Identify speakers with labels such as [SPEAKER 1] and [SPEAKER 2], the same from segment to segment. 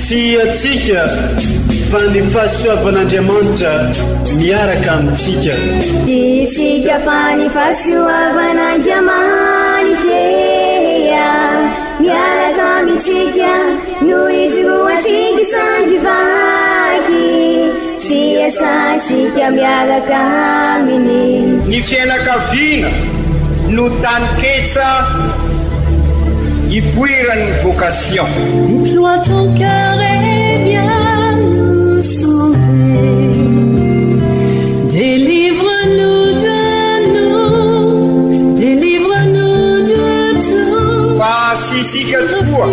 [SPEAKER 1] Sy atsika fa ny fahasoavan'Andriamanitra miaraka amintsika.
[SPEAKER 2] Isika fa ny fahasoavan'Andriamanitra miaraka amintsika noho izy roa tsika sandrivaky sy asantsika miaraka aminy.
[SPEAKER 3] Ny fianakaviana no taniketsa ipoiran'ny vocation.
[SPEAKER 4] Déploie ton cœur et viens nous sauver. Délivre-nous de nous, délivre-nous de tout.
[SPEAKER 3] Fasisika tokoa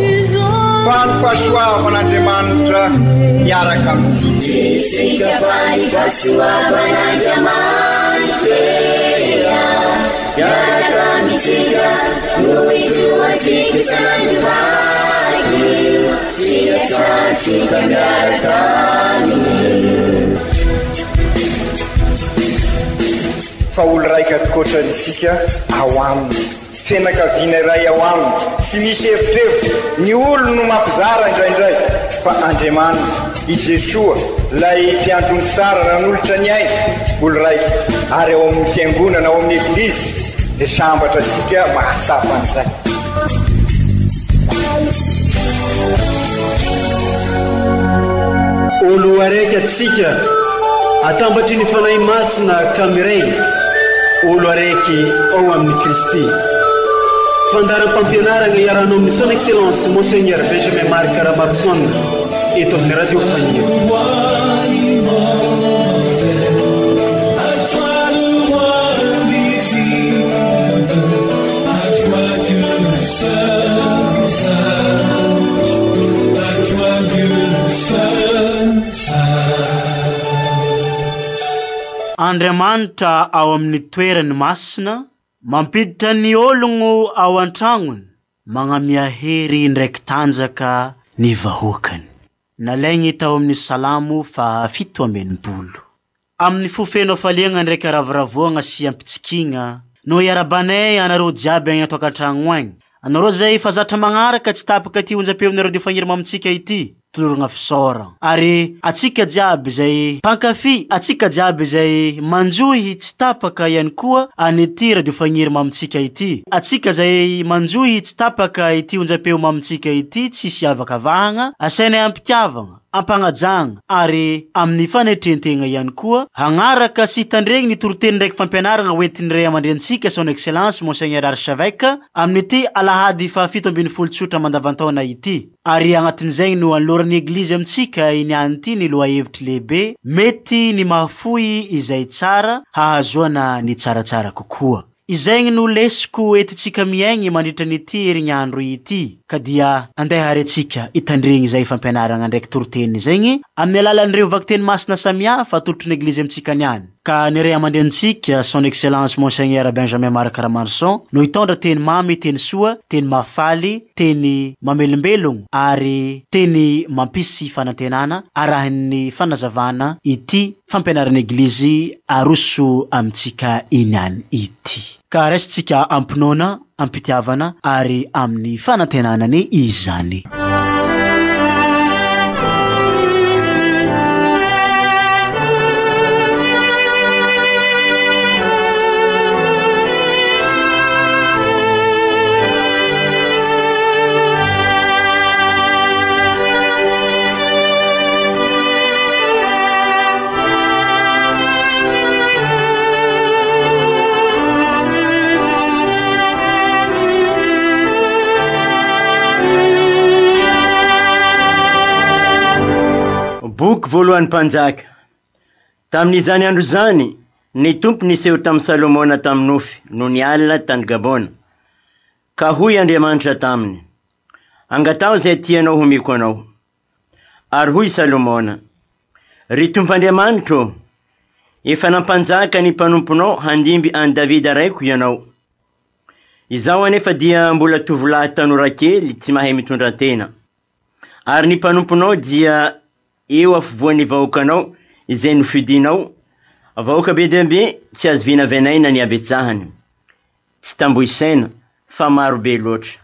[SPEAKER 3] fa ny fahasoavan'Andriamanitra miaraka amintsika.
[SPEAKER 2] Isika fa ny fahasoavan'Andriamanitra miaraka amintsika noho izy roa tsika sandrivaky sy asantsika miaraka aminy.
[SPEAKER 3] Fa olo raika atikoatran'isika ao aminy, fianakaviana iray ao aminy, sy misy hevitrevitra ny olo no mampizara indraindray fa Andriamanitra i Jesoa lay mpiandrony tsara nanolotra ny aina olo raika ary ao amin'ny fiangonana ao amin'ny eglizy dia sambatra tsika mahasapa an'izay.
[SPEAKER 1] Olo araiky atsika atambatry ny fanahy masina kamiray olo araiky ao amin'ny Kristy. Fandaram-pampianarana iaranao amin'ny son excellence Monseigneur Benjamin Marc Caramarson eto amin'ny radio Fahia.
[SPEAKER 5] Andriamanitra ao amin'ny toerany masina mampiditra ny ologno ao an-tragnony magnamia hery ndraiky tanjaka ny vahoakany. Nalaigny tao amin'ny Salamo 7:7. Amin'ny fofeno faliagna ndraiky ravoravoagna sy ampitsikigna no iarabanay anareo jiaby agny ato an-tragno agny. Anareo zay fa zatra magnaraka tsy tapaka ty onjam-peonareo de fanirama amintsika ity. Tolorogna fisora. Ary atsika jiaby zay pankafy, atsika jiaby zay manjohy tsy tapaka ihany koa anety radio fagnirama amintsika ity. Atsika zay manjohy tsy tapaka ity onjam-peo amintsika ity tsisy avakavahagna, asainay ampitiavagna, ampagnajagna ary amin'ny fanetrentegna ihany koa hagnaraka sy tandregny ny toroteny ndraiky fampianaragna hoentin'ny ray aman-drentsika son excellence Monseigneur Archevêque amin'ny ty alahady 7 tsotra mandavantaona ity. Ary agnatin'izay no aloran'ny eglizy amintsika iniany ty ny loha hevitry lehibe mety ny mahafoy izay tsara hahazoana ny tsaratsara kokoa. Izay no lesiko etitsika miaigny mandritra n'ity herignandro ity ka dia andeha arentsika itandregny izay fampianaragna ndraiky toroteny zegny amin'ny alalan'ireo vakiteny masina samihafa atolotry ny eglizy amintsika niany. Ka ny ray aman-drentsika son excellence Monseigneur Benjamin Marc Caramarson no hitondra teny mamy, teny soa, teny mafaly, teny mamelombelogno ary teny mampisy fanantenana arahin'ny fanazavana ity fampianaran'ny eglizy aroso amintsika iniany ity. Ka resitsika ampinona, ampitiavana ary amin'ny fanantenanany izany.
[SPEAKER 6] Boky voalohany mpanjaka. Tamin'izany andro zany, ny tompo niseho tamin'ny Salomona tamin'ny nofy, no nialina tany Gabona. Ka hoy Andriamanitra taminy, angatao zay tianao homiko anao. Ary hoy Salomona, ry Tompoandriamanitra, efa nampanjaka ny mpanomponao handimby an Davida raiko ianao. Izaho anefa dia mbola tovolahy tanora kely tsy mahay mitondra tena. Ary ny mpanomponao dia eo afovoan'ny vahoakanao izay nofidinao Vahoaka be dia be tsy azo vinavenaina ny abetsahany, tsy tamboisaina fa maro be loatra.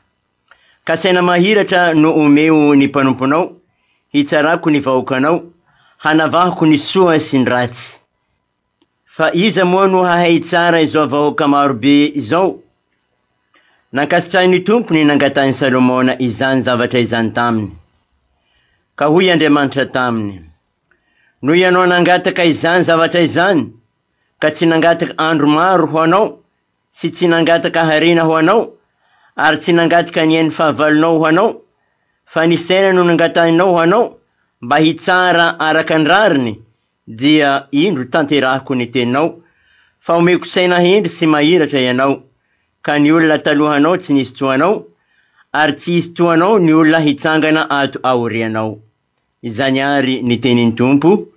[SPEAKER 6] Ka saina mahiratra no omeo ny mpanomponao, hitsarako ny vahoakanao, hanavahako ny soa sy ny ratsy. Fa iza moa no hahay tsara izao vahoaka maro be izao? Nankasitrahin'ny tompony nangatany Salomona izany zavatra izany taminy. Ka hoy Andriamanitra taminy, no ianao nangataka izany zavatra izany, ka tsy nangataka andro maro ho anao, sy tsy nangataka harina ho anao, ary tsy nangataka ny hainy fahavalonao ho anao, fa ny saina no nangataninao ho anao, mba hitsara araka ny rariny, dia indro tanterahako ny teninao, fa omeko saina hendry sy mahiratra ianao, ka ny olona talohanao tsy nisy toanao, ary tsy hisy toanao ny olona hitsangana ato aorianao. Izany ary ny tenin'ny Tompo,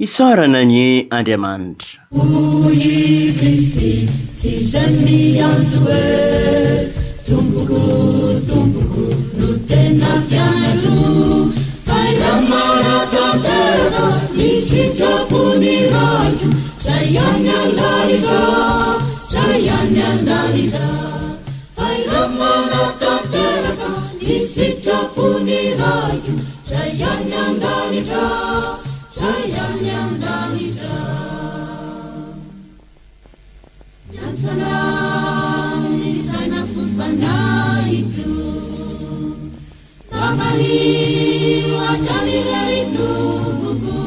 [SPEAKER 6] isaorana ny Andriamanitra.
[SPEAKER 4] Hoy Kristi tsy zay antso hoe tompoko no tena mpianatro, fahaizamana tanteraka ny sitrapony radio, zay any andanitra, zay any andanitra. Fahaizamana tanteraka ny sitrapony radio, zay any andanitra, zay any andanitra. Nyansana ny saina fofanahito, Pagaliu atanilay tubuku,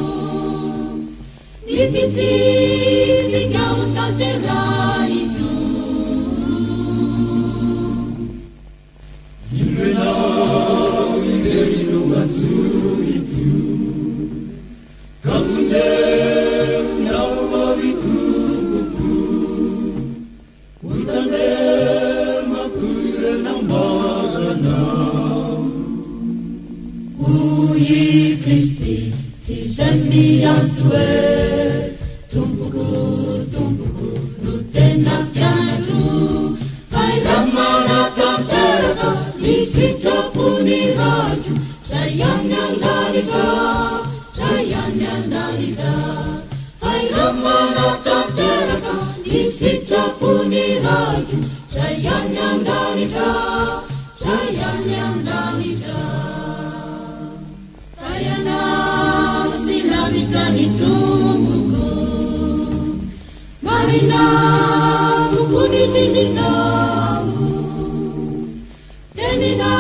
[SPEAKER 4] difícil kau tanterai itu.
[SPEAKER 7] Nimenau iberi numatsuriku, kamundem naumariku buku, utandem makure namarana.
[SPEAKER 4] Ui Kristi, si jammi anzue, tumpuku, nutena pianatu, fai ramana tanteraka, lisita puni raju, sayang andanita, fai ramana tanteraka, lisita puni raju, sayang andanita, Ayana silamita nitumbuku, marina kukuni tindinamu, denina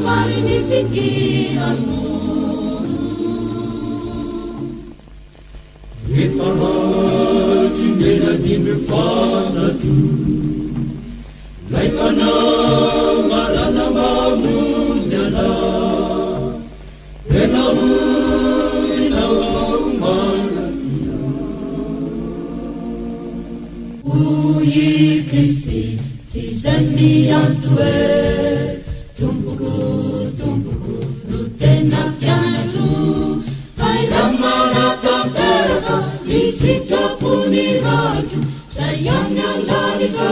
[SPEAKER 4] marini fikiranmu.
[SPEAKER 7] Ifahati mena dimfanatu, laifana marana mamuzana.
[SPEAKER 4] Ui Kristi, si jammi anzue, tumpuku, nutena pianatu, fai ramana tanteraka, lisita puni raju, sayang andanita,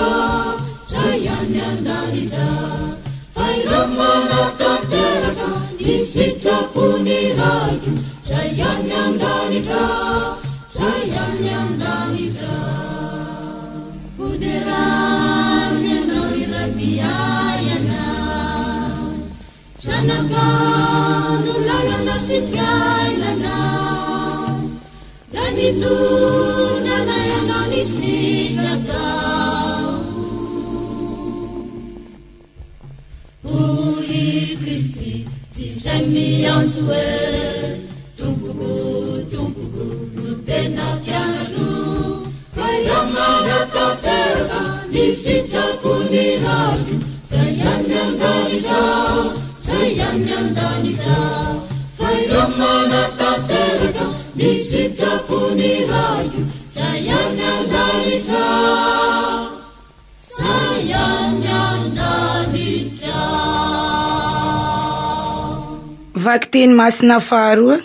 [SPEAKER 4] fai ramana tanteraka, lisita puni raju, sayang andanita. Uderanya no irabiayana, sanakanu lana nasifyailana, dan itu nana yang manisita kau. Ui Kristi, tisami anzue, tumpuku, nutena pianatu, Ramana tanteraka, lisita puni raju, sayang andanita, fai ramana tanteraka, lisita puni raju, sayang andanita.
[SPEAKER 8] Vakteny masina faharoa,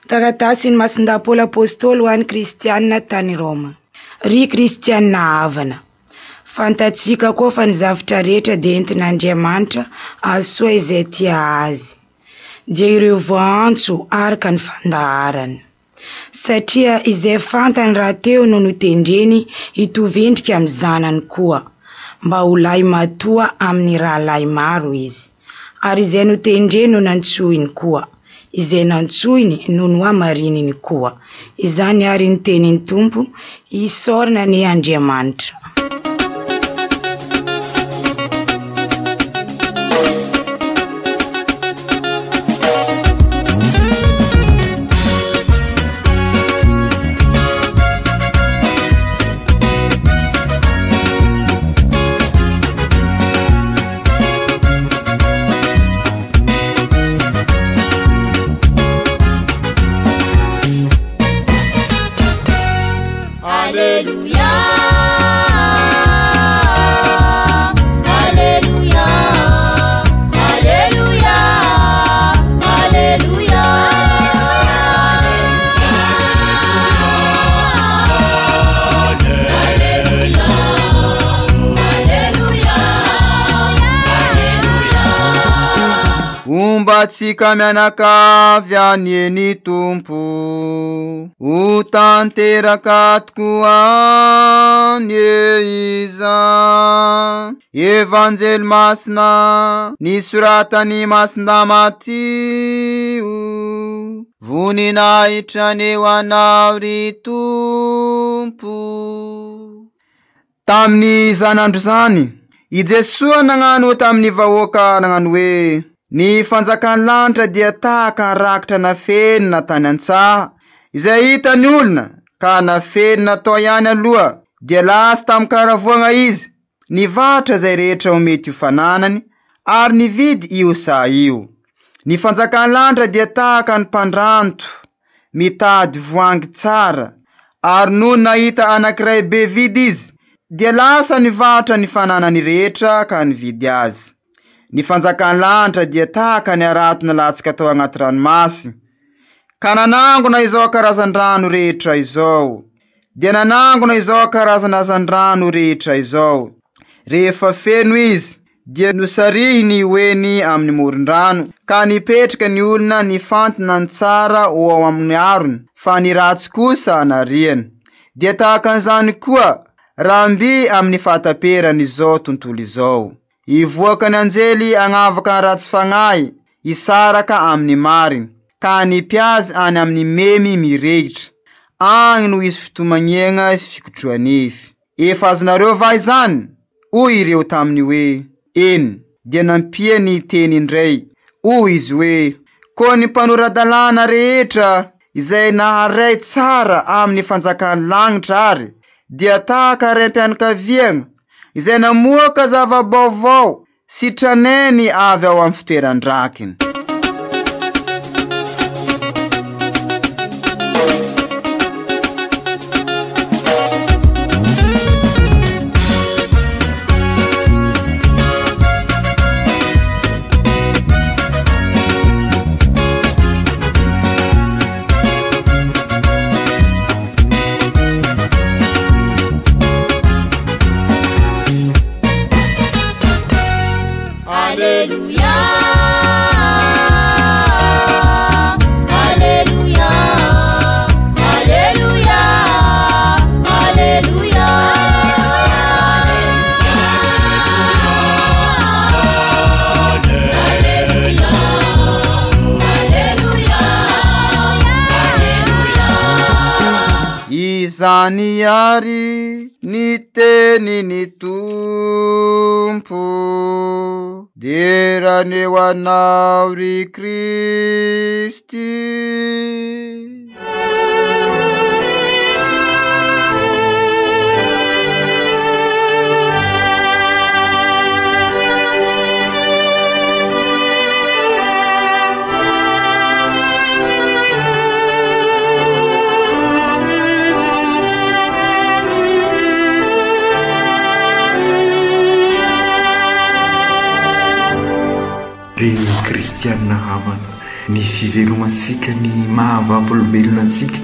[SPEAKER 8] taratasiny masindapoly apôstôly ho an'ny kristianina tany Roma. Ry kristianina havana, fantatsika koa fa ny zavatra rehetra dia entin'Andriamanitra asoa izay tia azy, dia ireo voantso araka ny fandaharana. satria izay fantany raha teo no notendreny hitovy endrika amin'ny zanany koa, mba ho lay matoa amin'ny rahalahy maro izy. Ary izay notendreny no nantsoiny koa, izay nantsoiny no nohamarininy koa. Izany ary ny tenin'ny Tompo, isaorana ny Andriamanitra.
[SPEAKER 9] Tsika mianakavy anieny Tompo, ho tanteraka tokoa ny iza. Evanjely masina nisoratany Masindamati, voninahitra neo anao ry Tompo. Tamin'ny zanandro zany, I Jesoa nagnano tamin'ny vahoaka nagnano hoe: ny fanjakan'ny lanitra dia tahaka rakitra nafenina tany antsaha, izay hitany olona ka nafenina atao ihany aloha, dia lasa tamin'ny karavoana izy, nivatra zay rehetra ho mety ho fananany, ary nividy io sa io. Ny fanjakan'ny lanitra dia tahaka ny mpandranto, mitady voangy tsara, ary noho nahita anankiray be vidy izy, dia lasa nivatra ny fananany rehetra ka nividy azy. Ny fanjakan'ny lanitra dia tahaka ny arato nalatsaka tao agnaty ranomasy, ka nanangona izao karazan-drano rehetra izao, dia nanangona izao karazan-drano rehetra izao. Rehefa feno izy, dia nosarihiny hoeny amin'ny moron-drano, ka nipetraka ny olona nifantona ny tsara ao amin'ny arony, fa ny ratsy kosa nariany. Dia tahakan'izany koa ramby amin'ny fahataperany izao tontolo izao. Ivoakany anjely agnavaka ratsy fagnahy, isaraka amin'ny mariny, ka nipiazy any amin'ny memy miregitra. Agny no isy fitomagnegna sy fikotroanify. Efa azonareo va izany? Hoy ireo taminy hoe: eny. Dia nampia ny teny indray. Hoy izy hoe: ko ny mpanoradalana rehetra izay naharay tsara amin'ny fanjakan'ny lanitra ary, dia tahaka raim-pianakaviagna izay namoaka zava-baovao sy traneny avy ao amin'ny fitoeran-drakiny. Izany ary ny teniny Tompo, dia neo anao ry Kristy.
[SPEAKER 10] Reny kristianina havana, ny fivelomansika ny mahavavolombelona antsika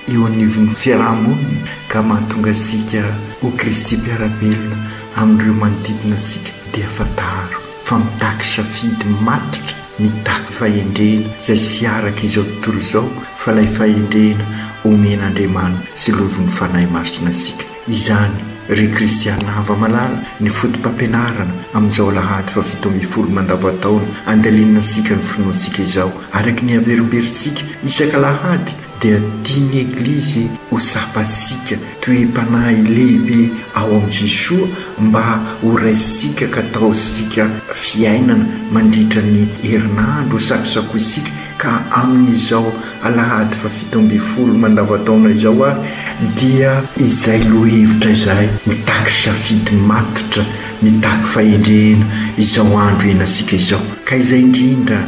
[SPEAKER 10] eo anivon'ny fiarahamonina, ka mahatonga asika ho Kristy mpiara-belona amin'ireo manodidina antsika dia fataro fa mitaky safidy matotra, mitaky fahendrena izay sy araka izao tontolo izao fa lay fahendrena omen'Andriamanitra sy lovon'ny fanahy masina asika. Izany ry kristiana hava malala ny fotom-pampianarana amin'izao Alahady fa 17 mandavataona andalinina asika ny finoantsika izao. Araky ny averimberitsika isaka Alahady dia tiany Eglizy ho sapasika toe-panahy lehibe ao amin'i Jesoa mba ho raisitsika ka ataosika fiainana mandritra ny herinandro sakosako isika. Ka amin'izao Alahady fa 17 mandavataona izao ary dia izay lohevitra izay mitaky safidy matotra mitaky fahendrena izao andro enasika izao. Ka izay indrindra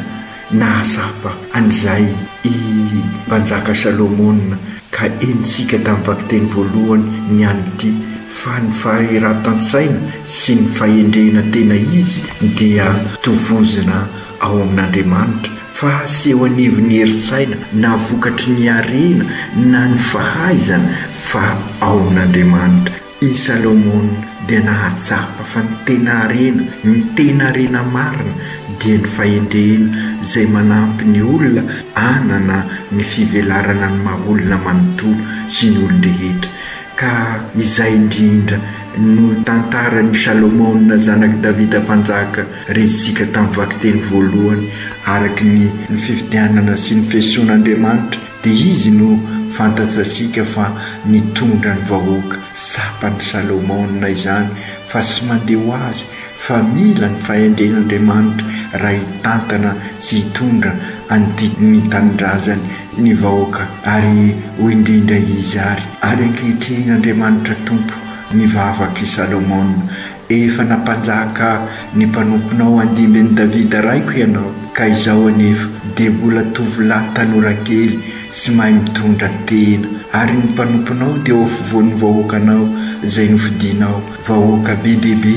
[SPEAKER 10] nahasapa an'izay i mpanjaka Salomona ka enitsika tamin'ny vakiteny voalohany ny anyty fa ny faheran-tantsaina sy ny fahendrena tena izy dia tovozina ao amin'Andriamanitra fa sy eo anivon'ny heritsaina na vokatry ny arena na ny fahaizana fa ao amin'Andriamanitra. I Salomona dia nahatsapa fa ny tena arena marina dia ny fahendrena izay manampy ny olona anana ny fivelarana ny maha-olona manontolo sy ny olon-drehetra. Ka izay indrindra no tantaran'ny Salomona zanaky Davida mpanjaka resitsika tamin'ny vakiteny voalohany araky ny fifidianana sy ny fiantsoan'Andriamanitra dia izy no fantatsika fa nitondra ny vahoaka sapany Salomona izany fa sy mandeha ho azy fa mila ny fahendren'Andriamanitra raha hitantana sy hitondra ny tanindrazany ny vahoaka ary ho indrindra izy ary ankehitriny Andriamanitra tompo mivavaka i Salomona efa nampanjaka ny mpanomponao andimben'ny Davida raiko ianao ka izao anefa dia mbola tovolahy tanora kely sy mahay mitondra tena ary ny mpanomponao dia ofovoan'ny vahoakanao izay nofidinao vahoaka be dia be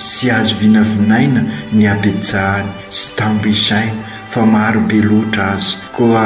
[SPEAKER 10] sy azo vinavinaina ny abetsahany sy tambo isaina fa maro be loatra azy koa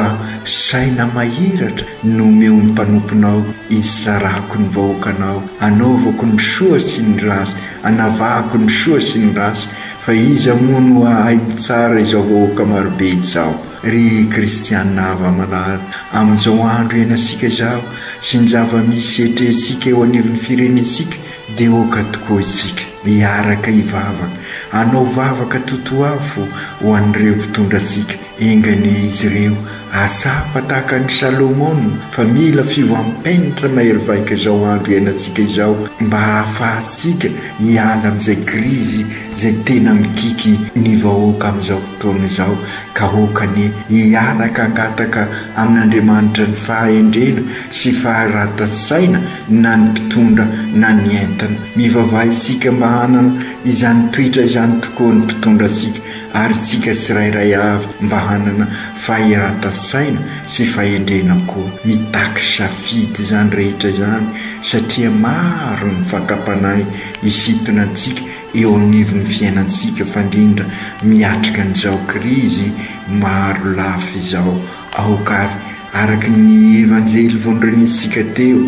[SPEAKER 10] saina mahiratra nomeo ny mpanomponao isarako ny vahoakanao anaovako ny soa sy ny rasy anavahako ny soa sy ny rasy fa iza moa no ahaiko tsara izao vahoaka marobe izao. Ry kristiana hava malala amin'izao andro enasika izao sy ny zava-misy etrentsika eo anivon'ny firenensika dia oka tokoa isika miaraka hivavaka anao vavaka totoafo ho an'ireo mpitondratsika engany izy ireo asapa tahaka ny Salomona fa mila fivoampenitra mahery vaika izao andro iainantsika izao mba hahafahatsika hiala amin'izay krizy izay tena mikiky ny vahoaka amin'izao fotoana izao ka okany hialaka angataka amin'Andriamanitra ny fahendrena sy faharan-tsaina na ny mpitondra na ny entana mivavaha isika mba hanana izany toetra izany tokoa ny mpitondra antsika ary tsika tsirairay avy mba hanana faheran-tsaina sy fahendrena koa mitaky safidy izany rehetra izany satria maro ny fakapanahy isitona antsika eo anivon'ny fiainantsika fandrindra miatrika an'izao krizy maro lafo izao aokary araky ny evanjely vonrenisika teo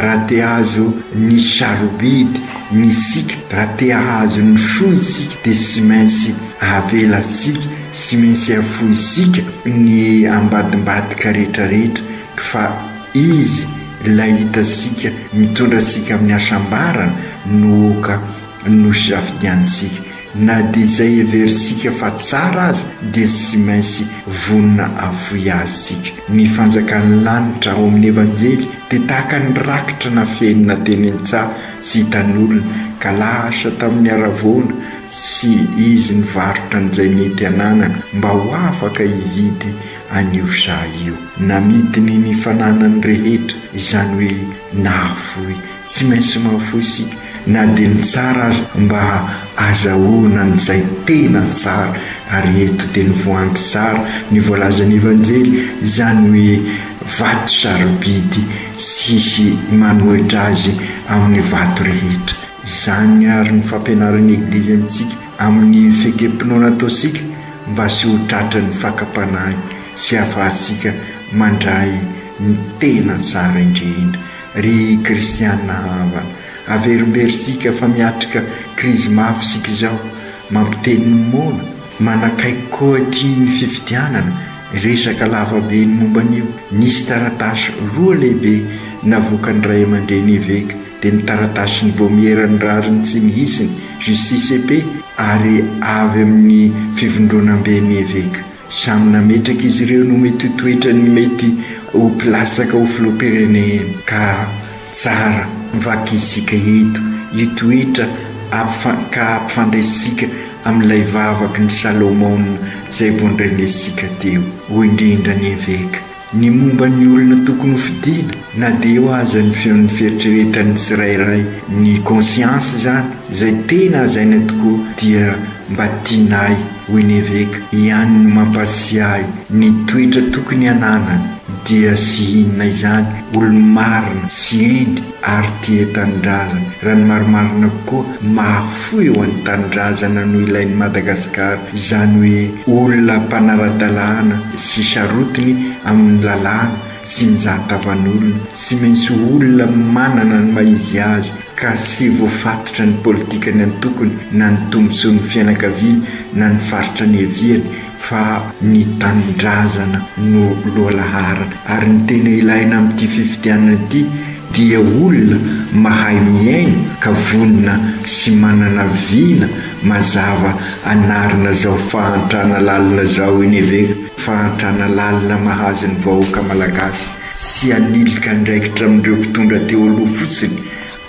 [SPEAKER 10] raha te azo ny sarobidy ny sika raha te azo ny soa isika dia sy maintsy avelatsika sy maintsy afoy isika ny ambadimbadika rehetrarehetra fa izy ilay hitasika mitondra sika amin'ny asambarana no oka no safidiantsika na dia izay everitsika fa tsara azy dia sy maintsy vonina avoy azy sika. Ny fanjakan'ny lanitra ao amin'ny evanjely dia tahaka ny rakitra na fenina teny an-tsaha sy hitan'olona ka lasa tamin'ny aravoana sy izy nivarotra n'izay mety ananana mba ho afaka hividy an'io saha io namidiny ny fananany rehetra izany hoe nahafoy tsy maintsy mahafoy isika na dia ny tsara azy mba azahoana n'izay tena tsara ary eto dia ny voangy tsara ny voalazan'ny evanjely izany hoe vato sarobidy sisy manohitra azy amin'ny vato rehetra. Izany ary ny fampianaran'ny Eglizy amintsika amin'ny fekempinoana ataosika mba sy ho tratra ny fakapanahy sy ahafahantsika mandray ny tena tsara indrindra. Ry kristiana hava averimberitsika fa miatrika krizy mafy sika izao mampiteny ny mona manakaiky koa ty ny fifidianana resaka lavabe ny momban'io. Nisy taratasy roa lehibe navoakany ray aman-dreny évêque, dia ny taratasy ny voamierany rariny tsy mihisiny justice ep ary avy amin'ny fivondronam-ben'ny évêque. Samy nametraka izy ireo no mety toetra ny mety ho plasaka ho filoham-pirenena. Ka tsara mivaky izika eto io toetra ka ampifandraisika amin'ilay vavaky ny Salomon izay vondranesika teo. Ho indrindra ny évêque, ny momba ny olona tokony ho fidiana na dia ho aza ny feon'ny fieritreretany tsirairay, ny conscience zany izay tena azaina tokoa dia mba tianay hoy ny évêque ihany no mampasiahy ny toetra tokony ananany dia sy inona izany olo marina sy endy ary tia tanindrazana. Raha ny marimarina koa mahafoy eo any tanindrazana no ilain'ny Madagasikara, izany hoe olona mpanara-dalàna sy sarotiny amin'ny lalàna sy nizatavan'olona, sy maintsy olona manana ny maizy azy ka sy voafatotra ny politika ny antokony na ny tombontsoan'ny fianakaviana na ny faritra ny eviany, fa ny tanindrazana no lohalahara. Ary ny tena ilaina amin'ity fifidianana ity dia olona mahay miaina ka vonina sy manana vina mazava anarina zao fahantrana lalina zao iny évêque, fahantrana lalina mahazo ny vahoaka malagasy, sy anilika ndraikitra amin'ireo mpitondra teo aloha fotsiny.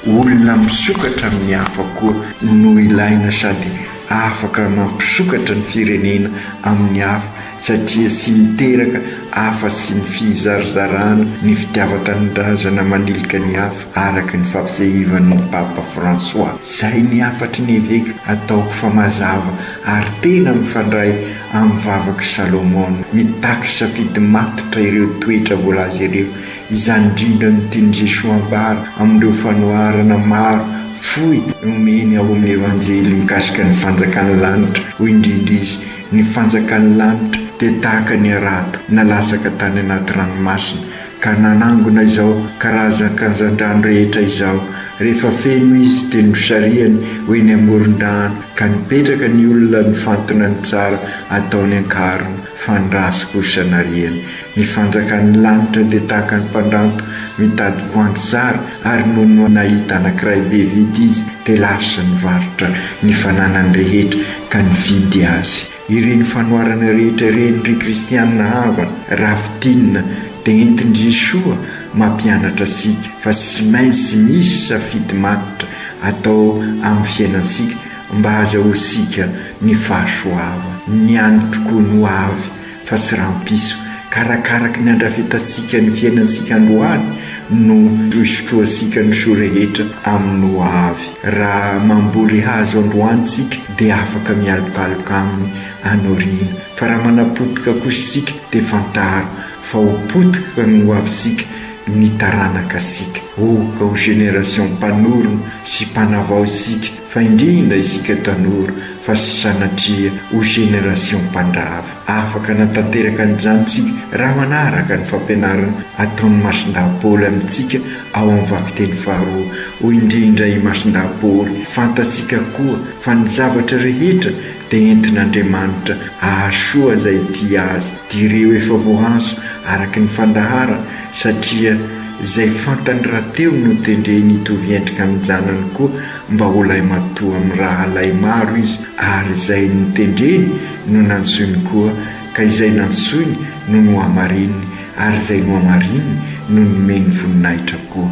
[SPEAKER 10] Olona misokatra amin'ny hafa koa no ilaina, sady afaka mampisokatra ny firenena amin'ny hafa, satria sy miteraka hafa sy ny fizarazarana ny fitiava-tanindrazana manilika ny hafa araka ny fampisehivan'ny Papa François. Zay ny afatry ny évêque ataoko fa mazava ary tena mifandray amin'ny vavaky Salomon, mitaky safidy matitra ireo toetra voalaza ireo, izany indrindra ny tiany Jesosy ambara amin'ireo fanoharana maro foy omeny ao amin'ny evanjely mikasika ny fanjakan'ny lanitra. Ho indrindra izy ny fanjakan'ny lanitra dia tahaka ny arato nalasaka tany anaty ranomasina, ka nanangona izao karazan-kanzan-drano rehetra izao. Rehefa feno izy dia nosariany ho eny amoron-drano, ka nipetraka ny olona ny fantona ny tsara ataony ankarona fandrasy kosa nariany. Ny fanjakan'ny lanitra dia tahaka ny mpandranto mitady voanjo tsara, ary noho nahita anankiray be vidy izy dia lasa nivarotra ny fananany rehetra ka nividy azy. Ireny fanoharana rehetra ireny ry kristianina havana rafitinina dia entiny Jesosy mampianatra asika fa tsy maintsy misy safidy matitra atao amin'ny fiainansika mba azahoantsika ny fahasoava. Ny any tokoa no avy fa tsy rampiso, karakaraky ny andrafetantsika ny fiainansika androany no isotroasika ny so rehetra amin'ny ho avy. Raha mamboly hazo androantsika dia afaka mialokaloka aminy anorina, fa raha manapotika kosa sika dia fantaro fa ho potika ny ho avysika ny taranaka asika. Ka ho génération mpanorona sy mpanavao isika, fa indrindra isika tanora fa sy sanatria ho génération mpandrava. Afaka natanteraka ny zantsika raha manaraka ny fampianarana ataon'ny Masindahy-Paoly amintsika ao amin'ny vakiteny faharoa. Ho indrindra i Masindahy-Paoly fantasika koa fa ny zavatra rehetra dia entin'Andriamanitra ahasoa izay tia azy, dia ireo efa voahanso araka ny fandahara, satria izay fantany rahateo no tendreny hitovy endrika amin'ny janany koa mba ho lay matoa amin'ny raha lay maro izy, ary izay notendreny no nansoiny koa, ka izay nansoiny no no amarininy, ary izay no amarininy no nomeny voninahitra koa.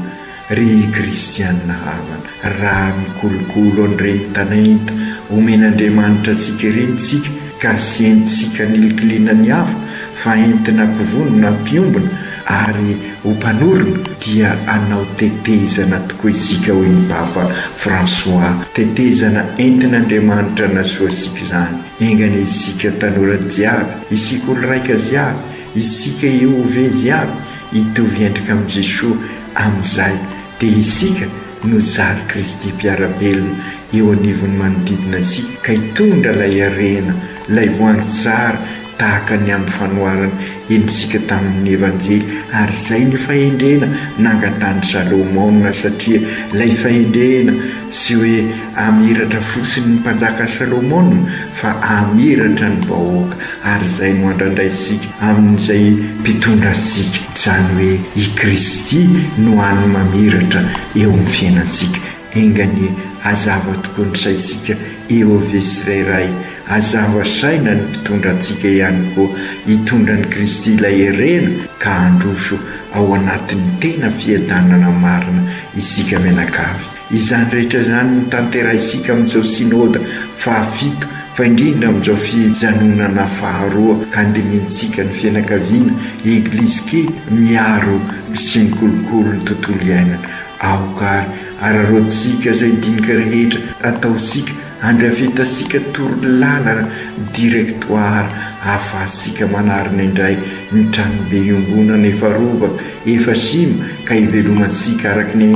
[SPEAKER 10] Ry kristianina havana, raha mikolokolo an'ireny tanenta omen'Andriamanitra antsika ireny tsika, ka sy entintsika nilikilina ny hafa fa entina mpivonona mpiombona ary ho mpanorona, dia anao tetezana tokoa isika hoy ny Papa François, tetezana entin'Andriamanitra nasoa sika izany. Engany isika tanora jiaby, isika olo raika jiaby, isika Ove jiaby hitovy endrika amin'ny Jesosy. Amin'izay dia isika no zary Kristy mpiarabelona eo anivony manodidina isika, ka hitondra lay arena, lay voanjo tsara tahaka ny amin'ny fanoharana endritsika tamin'ny evanjely ary izay ny fahendrena nangatany Salomona satria ilay fahendrena sy hoe amiratra fosiny ny mpanjaka Salomona fa amiratra ny vahoaka ary izay no andraindraysika amin'izay mpitondra sika izany hoe i Kristy no hany mamiratra eo amin'ny fiainansika engany azava tokoa ny saisika eo ave tsirairay azava saina ny mpitondra antsika ihany koa hitondra ny Kristy ilay herena ka handroso ao anatin'ny tena fiadanana marina isika menakavy izany rehetra izany no tanterahisika amin'izao sinôda fahafito fa indrindra amin'izao fijanonana faharoa ka andinintsika ny fianakaviana eglizy kely miaro sy mikolokolo ny tontolo iainana aokary ararotsika izay dinika rehetra ataosika andrafitasika torolalana direktoara ahafahantsika manarina indray ny tranobe iombonana efa rovaka efa sima ka hivelomantsika araky ny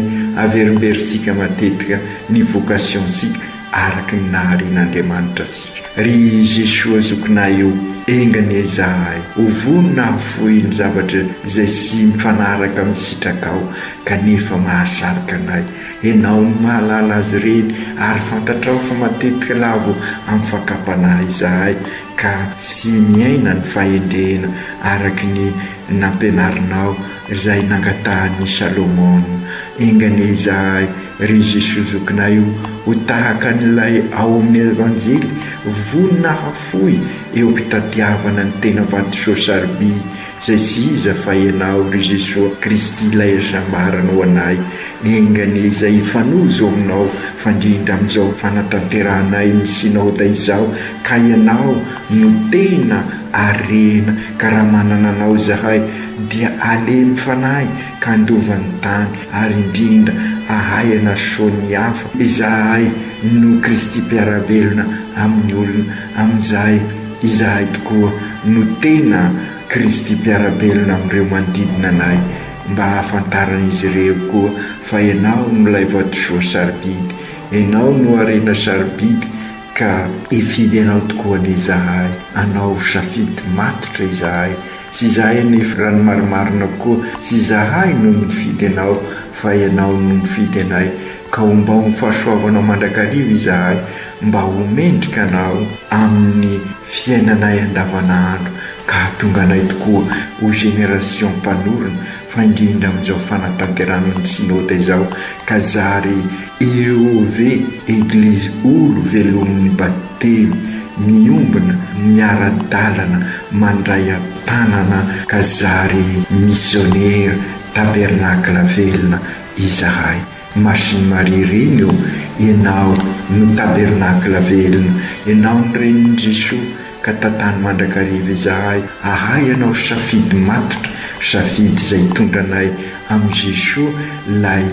[SPEAKER 10] averimberitsika matetika ny vocationtsika araky ny naharian'Andriamanitra sika ry Jesoa zokinay io engany izahay ovonina afoy ny zavatra izay sy mifanaraka amin'ny sitrakao kanefa mahasarika anay ianao ny mahalala azy ireny ary fantatrao fa matetika lavo amin'ny fakapanahy izahay ka sy miaina ny fahendrena araky ny nampianarinao izay nangatahan'ny Salomona engany izahay ry Jesoa zokinay io ho tahaka n'ilay ao amin'ny evanjely vonina hafoy eo mpitadiavana ny tena vatosoa sarobidy izay sy iza fa ianao ry Jesoa Kristy ilay asambarana ho anay engany izay fanozo aminao fandrindra amin'izao fanatanteranay ny sinôda izao ka ianao no tena arena ka raha manana anao izahay dia alemy fanahy ka andovan'ny tany ary indrindra ahay anasoany hafa izahay no Kristy mpiarabelona amin'ny olona amin'izay izahay tokoa no tena Kristy mpiarabelona amin'ireo manodidina anay mba hahafantaran'izy ireo koa fa ianao no ilay vatosoa sarobidy ianao no arena sarobidy ka ifidy anao tokoa n'izahay anao safidy matotra izahay sy izahay anefa raha ny marimarina koa sy izahay no mifidy anao fa ianao no mifidy anay ka ho mba ho fahasoavanao mandrakariva izahay mba ho mendrika anao amin'ny fiainanay andavanandro ka hatonga anay tokoa ho génération mpanorona fa indrindra amin'izao fanatanteranany sinôda izao ka zary eo ve eglizy olo velomin'ny batemy miombona miara-dalana mandray an-tanana ka zary missionnaire tabernakla velona izahay masiny marireny io ianao no tabernakla velona ianao ny reniny Jesoa ka tantany mandrakariva izahay ahay ianao safidy matotra safidy izay tondranay amin'ny Jesoa lay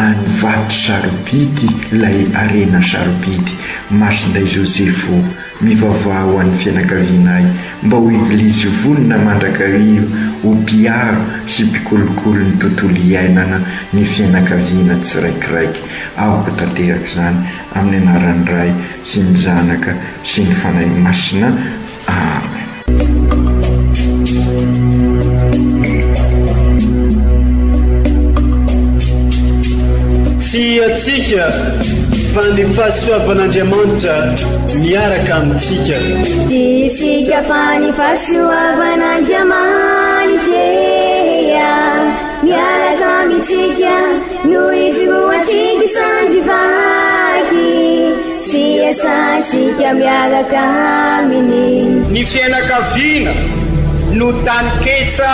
[SPEAKER 10] any vato sarobidy lay arena sarobidy masinday Josefo mivavah ho an'ny fianakavianay mba ho eglizy vonina mandrakariva ho mpiaro sy mpikolokolo ny tontolo iainana ny fianakaviana tsiraikiraiky aoko tanteraka izany amin'ny anaran'ny Ray sy ny Zanaka sy ny Fanahy Masina amen.
[SPEAKER 1] Tsy atsika fa ny fahasoavan'Andriamanitra miaraka amintsika.
[SPEAKER 2] Isika fa ny fahasoavan'Andriamanitra miaraka amintsika noho izy ho antsika sandrivaky sy asantsika miaraka aminy.
[SPEAKER 3] Ny fianakaviana no tany ketsa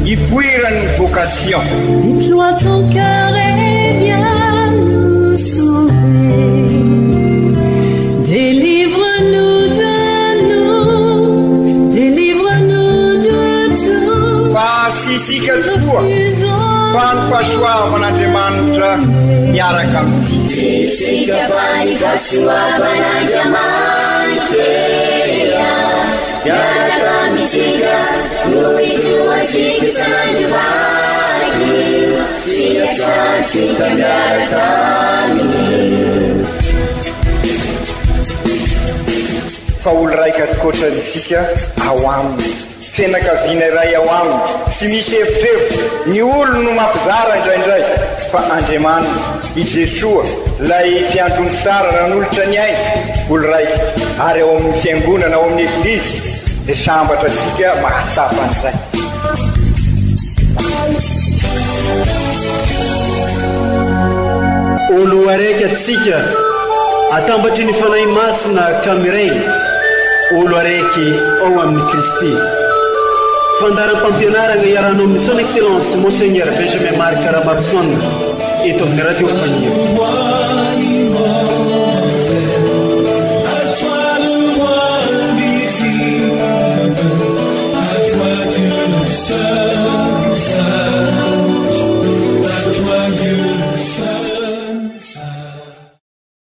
[SPEAKER 3] ipoiran'ny vocation.
[SPEAKER 4] Déploie ton cœur et viens nous sauver. Délivre-nous de tout.
[SPEAKER 3] Fasisika tokoa fa ny fahasoavan'Andriamanitra miaraka amintsika.
[SPEAKER 2] Isika fa ny fahasoavan'Andriamanitra miaraka amintsika noho izy ho antsika sandrivaky sy asantsika miaraka aminy.
[SPEAKER 3] fa olo raika tokoatrantsika ao aminy fianakaviana iray ao aminy tsy misy hevitrevo ny olo no mampizara indraindray fa Andriamanitra i Jesoa lay mpiandrony tsara nanolotra ny ainy olo raika ary ao amin'ny fiangonana ao amin'ny eglizy dia sambatra atsika mahasapa an'izay.
[SPEAKER 1] olo araiky atsika atambatry ny fanahy masina kamiregny olo araiky ao amin'ny Kristy. Fandaram-pampianarana iarano amin'ny son excellence Monseigneur Benjamin Marc Ramarson eto amin'ny radio Fania.